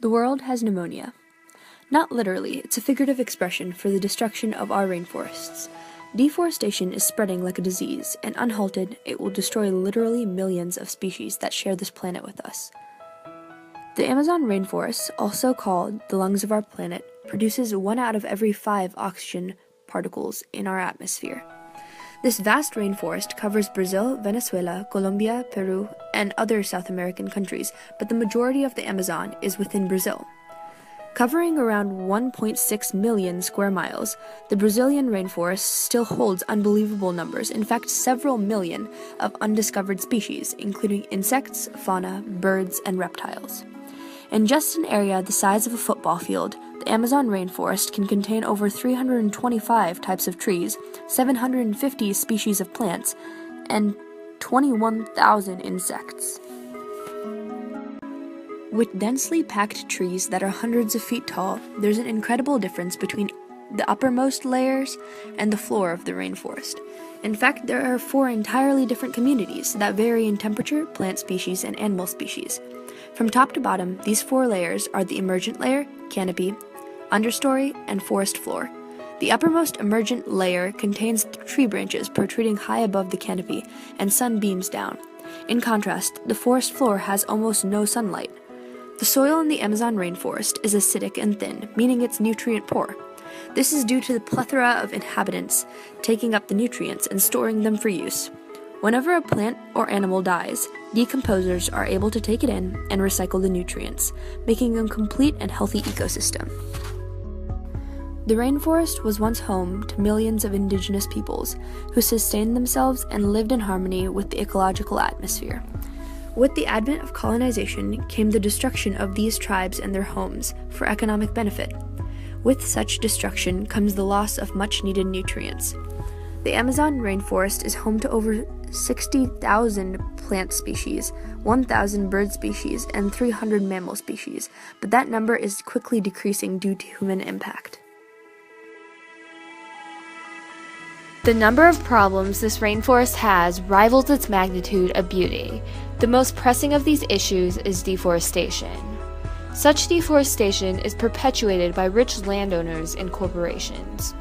The world has pneumonia. Not literally, it's a figurative expression for the destruction of our rainforests. Deforestation is spreading like a disease, and unhalted, it will destroy literally millions of species that share this planet with us. The Amazon rainforest, also called the lungs of our planet, produces 1 out of every 5 oxygen particles in our atmosphere. This vast rainforest covers Brazil, Venezuela, Colombia, Peru, and other South American countries, but the majority of the Amazon is within Brazil. Covering around 1.6 million square miles, the Brazilian rainforest still holds unbelievable numbers, in fact several million, of undiscovered species, including insects, fauna, birds, and reptiles. In just an area the size of a football field, the Amazon rainforest can contain over 325 types of trees, 750 species of plants, and 21,000 insects. With densely packed trees that are hundreds of feet tall, there's an incredible difference between the uppermost layers and the floor of the rainforest. In fact, there are 4 entirely different communities that vary in temperature, plant species, and animal species. From top to bottom, these 4 layers are the emergent layer, canopy, understory, and forest floor. The uppermost emergent layer contains tree branches protruding high above the canopy, and sun beams down. In contrast, the forest floor has almost no sunlight. The soil in the Amazon rainforest is acidic and thin, meaning it's nutrient poor. This is due to the plethora of inhabitants taking up the nutrients and storing them for use. Whenever a plant or animal dies, decomposers are able to take it in and recycle the nutrients, making a complete and healthy ecosystem. The rainforest was once home to millions of indigenous peoples who sustained themselves and lived in harmony with the ecological atmosphere. With the advent of colonization came the destruction of these tribes and their homes for economic benefit. With such destruction comes the loss of much-needed nutrients. The Amazon rainforest is home to over 60,000 plant species, 1,000 bird species, and 300 mammal species, but that number is quickly decreasing due to human impact. The number of problems this rainforest has rivals its magnitude of beauty. The most pressing of these issues is deforestation. Such deforestation is perpetuated by rich landowners and corporations.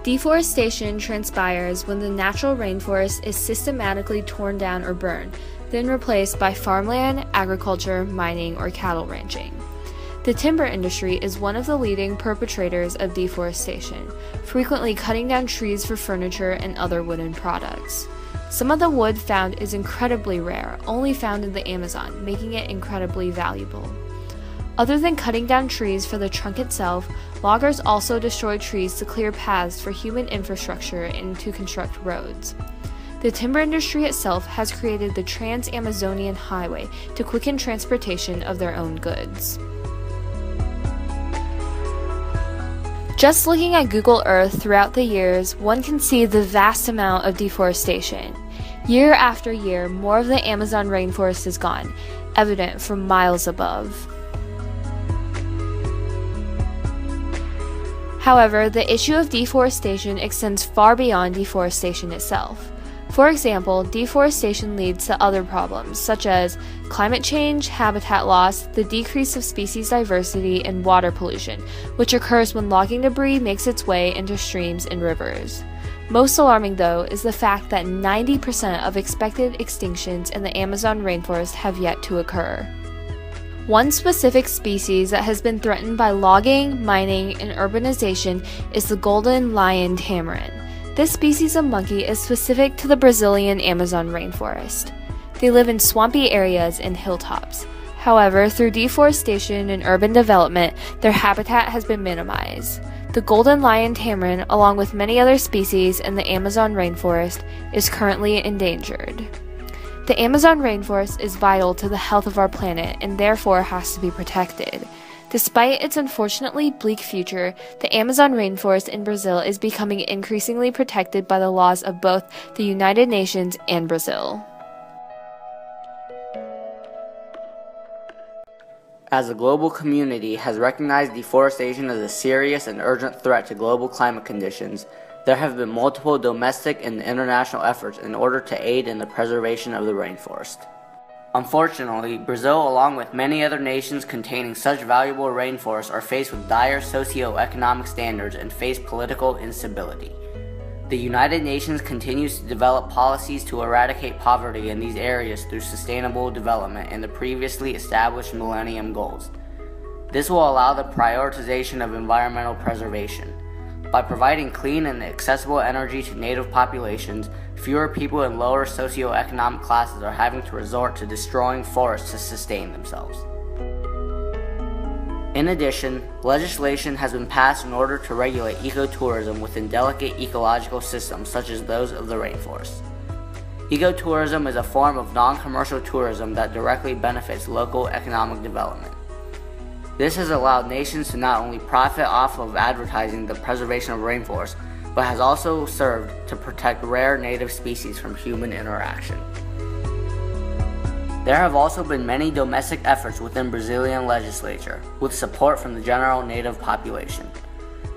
Deforestation transpires when the natural rainforest is systematically torn down or burned, then replaced by farmland, agriculture, mining, or cattle ranching. The timber industry is one of the leading perpetrators of deforestation, frequently cutting down trees for furniture and other wooden products. Some of the wood found is incredibly rare, only found in the Amazon, making it incredibly valuable. Other than cutting down trees for the trunk itself, loggers also destroy trees to clear paths for human infrastructure and to construct roads. The timber industry itself has created the Trans-Amazonian Highway to quicken transportation of their own goods. Just looking at Google Earth throughout the years, one can see the vast amount of deforestation. Year after year, more of the Amazon rainforest is gone, evident from miles above. However, the issue of deforestation extends far beyond deforestation itself. For example, deforestation leads to other problems, such as climate change, habitat loss, the decrease of species diversity, and water pollution, which occurs when logging debris makes its way into streams and rivers. Most alarming, though, is the fact that 90% of expected extinctions in the Amazon rainforest have yet to occur. One specific species that has been threatened by logging, mining, and urbanization is the golden lion tamarin. This species of monkey is specific to the Brazilian Amazon rainforest. They live in swampy areas and hilltops. However, through deforestation and urban development, their habitat has been minimized. The golden lion tamarin, along with many other species in the Amazon rainforest, is currently endangered. The Amazon rainforest is vital to the health of our planet and therefore has to be protected. Despite its unfortunately bleak future, the Amazon rainforest in Brazil is becoming increasingly protected by the laws of both the United Nations and Brazil. As the global community has recognized deforestation as a serious and urgent threat to global climate conditions, there have been multiple domestic and international efforts in order to aid in the preservation of the rainforest. Unfortunately, Brazil, along with many other nations containing such valuable rainforests, are faced with dire socio-economic standards and face political instability. The United Nations continues to develop policies to eradicate poverty in these areas through sustainable development and the previously established Millennium Goals. This will allow the prioritization of environmental preservation. By providing clean and accessible energy to native populations, fewer people in lower socioeconomic classes are having to resort to destroying forests to sustain themselves. In addition, legislation has been passed in order to regulate ecotourism within delicate ecological systems such as those of the rainforest. Ecotourism is a form of non-commercial tourism that directly benefits local economic development. This has allowed nations to not only profit off of advertising the preservation of rainforests, but has also served to protect rare native species from human interaction. There have also been many domestic efforts within Brazilian legislature, with support from the general native population.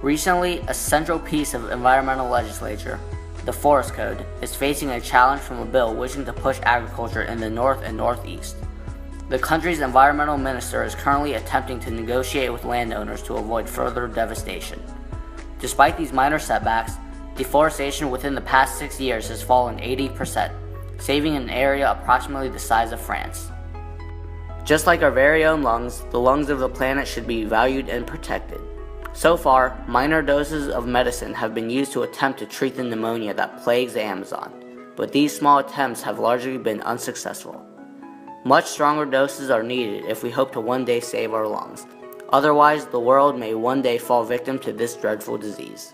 Recently, a central piece of environmental legislature, the Forest Code, is facing a challenge from a bill wishing to push agriculture in the north and northeast. The country's environmental minister is currently attempting to negotiate with landowners to avoid further devastation. Despite these minor setbacks, deforestation within the past 6 years has fallen 80%, saving an area approximately the size of France. Just like our very own lungs, the lungs of the planet should be valued and protected. So far, minor doses of medicine have been used to attempt to treat the pneumonia that plagues the Amazon, but these small attempts have largely been unsuccessful. Much stronger doses are needed if we hope to one day save our lungs. Otherwise, the world may one day fall victim to this dreadful disease.